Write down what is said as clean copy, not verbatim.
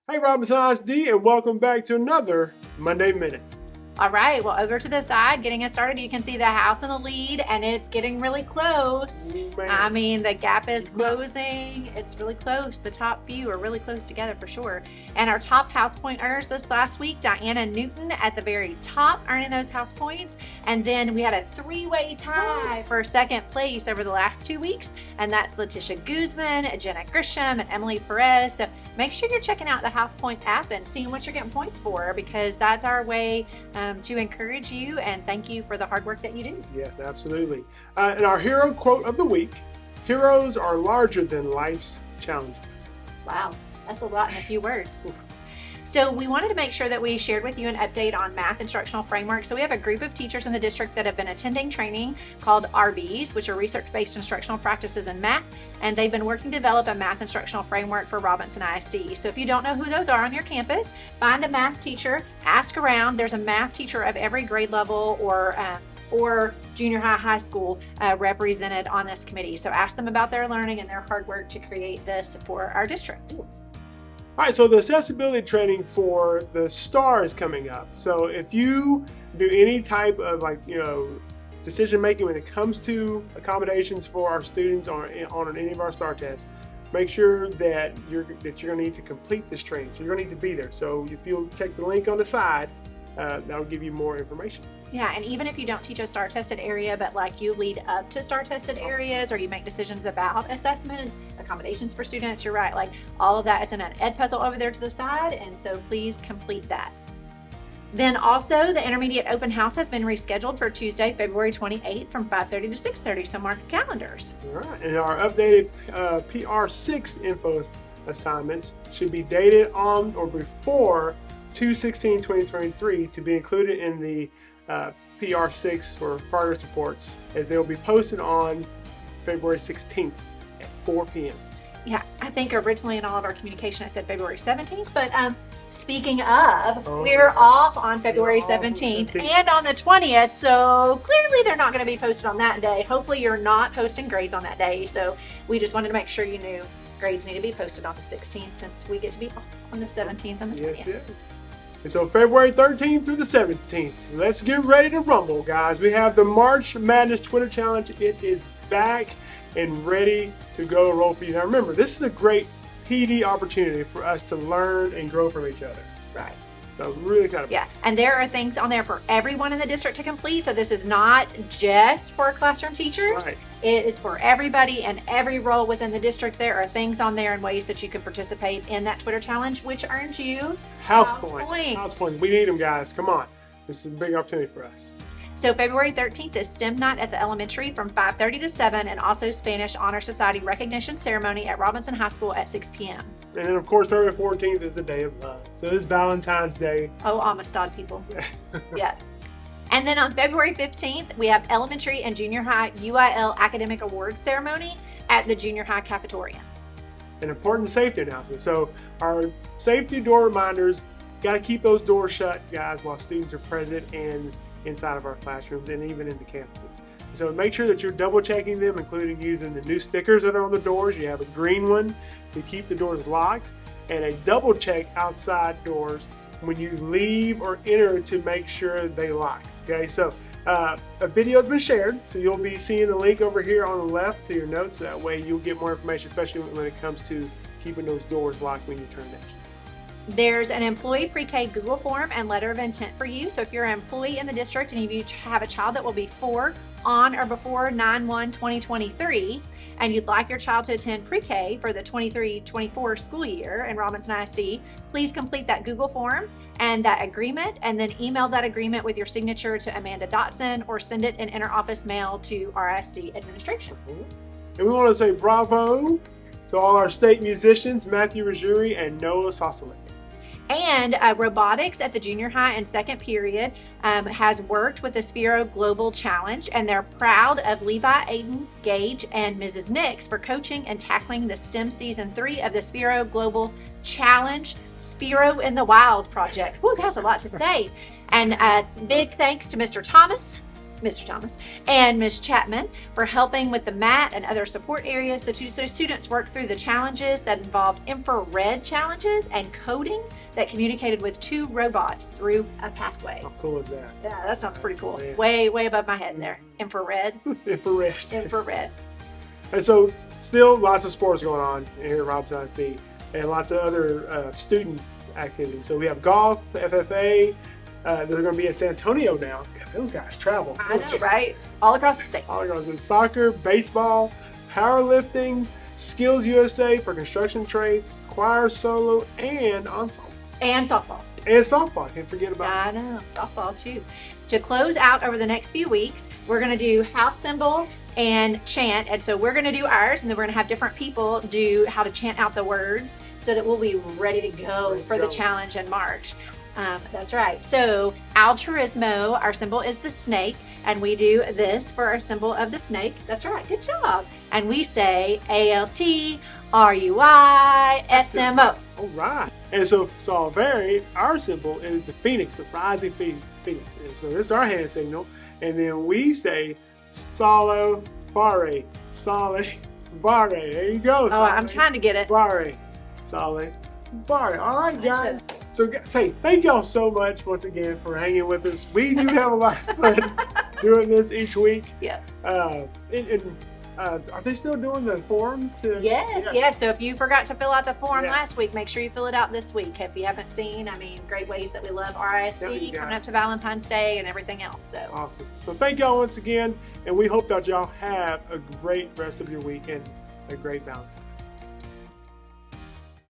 Hey, Robinson ISD, and welcome back to another Monday Minute. All right, well, over to the side, getting us started, you can see the house in the lead, and it's getting really close. Man. I mean, the gap is closing. It's really close. The top few are really close together for sure. And our top house point earners this last week, Diana Newton at the very top, earning those house points. And then we had a three-way tie for second place over the last 2 weeks, and that's Letitia Guzman, Jenna Grisham, and Emily Perez. So make sure you're checking out the House Point app and seeing what you're getting points for, because that's our way to encourage you and thank you for the hard work that you do. Yes, absolutely. And our hero quote of the week: heroes are larger than life's challenges. Wow, that's a lot in a few words. So we wanted to make sure that we shared with you an update on math instructional framework. So we have a group of teachers in the district that have been attending training called RBs, which are research-based instructional practices in math, and they've been working to develop a math instructional framework for Robinson ISD. So if you don't know who those are on your campus, find a math teacher, ask around. There's a math teacher of every grade level or junior high school represented on this committee. So ask them about their learning and their hard work to create this for our district. All right, so the accessibility training for the STAR is coming up. So if you do any type of decision making when it comes to accommodations for our students on any of our STAR tests, make sure that you're going to need to complete this training. So you're going to need to be there. So if you'll check the link on the side, that'll give you more information. Yeah, and even if you don't teach a STAR tested area, but like you lead up to STAR tested areas, or you make decisions about assessments, accommodations for students, you're right, like all of that is in an Edpuzzle over there to the side, and so please complete that. Then also, the intermediate open house has been rescheduled for Tuesday, February 28th from 5:30 to 6:30, so mark your calendars. All right, and our updated PR6 info assignments should be dated on or before 2/16/2023 to be included in the PR6 or progress reports, as they will be posted on February 16th at 4 p.m. Yeah, I think originally in all of our communication I said February 17th, but speaking of, we're off on February 17th and on the 20th, so clearly they're not going to be posted on that day. Hopefully you're not posting grades on that day, so we just wanted to make sure you knew grades need to be posted on the 16th, since we get to be off on the 17th and the 20th. Yes. And so February 13th through the 17th, let's get ready to rumble, guys. We have the March Madness Twitter Challenge. It is back and ready to go roll for you. Now remember, this is a great PD opportunity for us to learn and grow from each other. Right. So really excited. Yeah, and there are things on there for everyone in the district to complete. So this is not just for classroom teachers. Right. It is for everybody and every role within the district. There are things on there and ways that you can participate in that Twitter challenge, which earns you house points. House points. We need them, guys. Come on. This is a big opportunity for us. So February 13th is STEM night at the elementary from 5:30 to 7, and also Spanish Honor Society recognition ceremony at Robinson High School at 6 p.m. And then, of course, February 14th is the Day of Love. So it's Valentine's Day. Oh, Amistad people. Yeah. And then on February 15th, we have elementary and junior high UIL academic awards ceremony at the junior high cafeteria. An important safety announcement. So our safety door reminders, got to keep those doors shut, guys, while students are present and inside of our classrooms and even in the campuses. So make sure that you're double checking them, including using the new stickers that are on the doors. You have a green one to keep the doors locked, and a double check outside doors when you leave or enter to make sure they lock. Okay, so a video has been shared, so you'll be seeing the link over here on the left to your notes. That way you'll get more information, especially when it comes to keeping those doors locked when you turn that key. There's an employee pre-K Google form and letter of intent for you. So if you're an employee in the district and you have a child that will be 4 on or before 9/1/2023, and you'd like your child to attend pre-K for the 23-24 school year in Robinson ISD, please complete that Google form and that agreement, and then email that agreement with your signature to Amanda Dotson, or send it in interoffice mail to RISD administration. And we want to say bravo to all our state musicians, Matthew Rajuri and Noah Sosalik. And robotics at the junior high and second period has worked with the Sphero Global Challenge, and they're proud of Levi Aiden Gage and Mrs. Nix for coaching and tackling the STEM Season 3 of the Sphero Global Challenge Sphero in the Wild project. Woo, that's a lot to say. And big thanks to Mr. Thomas, Mr. Thomas, and Ms. Chapman for helping with the mat and other support areas. The two students worked through the challenges that involved infrared challenges and coding that communicated with 2 robots through a pathway. How cool is that? Yeah, that sounds pretty cool. Man. Way above my head there. Infrared. Infrared. And so, still lots of sports going on here at Robinson ISD, and lots of other student activities. So we have golf, the FFA. They're going to be in San Antonio now. God, those guys travel. I know, right? All across the state. All across the soccer, baseball, powerlifting, Skills USA for construction trades, choir solo, and ensemble. And softball. And softball. Can't forget about I know, softball too. To close out over the next few weeks, we're going to do house symbol and chant. And so we're going to do ours, and then we're going to have different people do how to chant out the words so that we'll be ready to go for the challenge in March. That's right. So altruismo, our symbol is the snake, and we do this for our symbol of the snake. That's right. Good job. And we say ALTRUISMO. All right. And so Salveri, our symbol is the phoenix, the rising phoenix. And so this is our hand signal. And then we say Salo Bare. Sale Bare. There you go. Oh, I'm trying to get it. Bare. Sale Bare. All right, guys. So say thank y'all so much once again for hanging with us. We do have a lot of fun doing this each week. Yeah. Are they still doing the form? Yes. So if you forgot to fill out the form Yes. last week, make sure you fill it out this week. If you haven't seen, great ways that we love RISD Definitely, coming guys. up to Valentine's Day and everything else. So Awesome. So thank y'all once again, and we hope that y'all have a great rest of your week and a great Valentine's.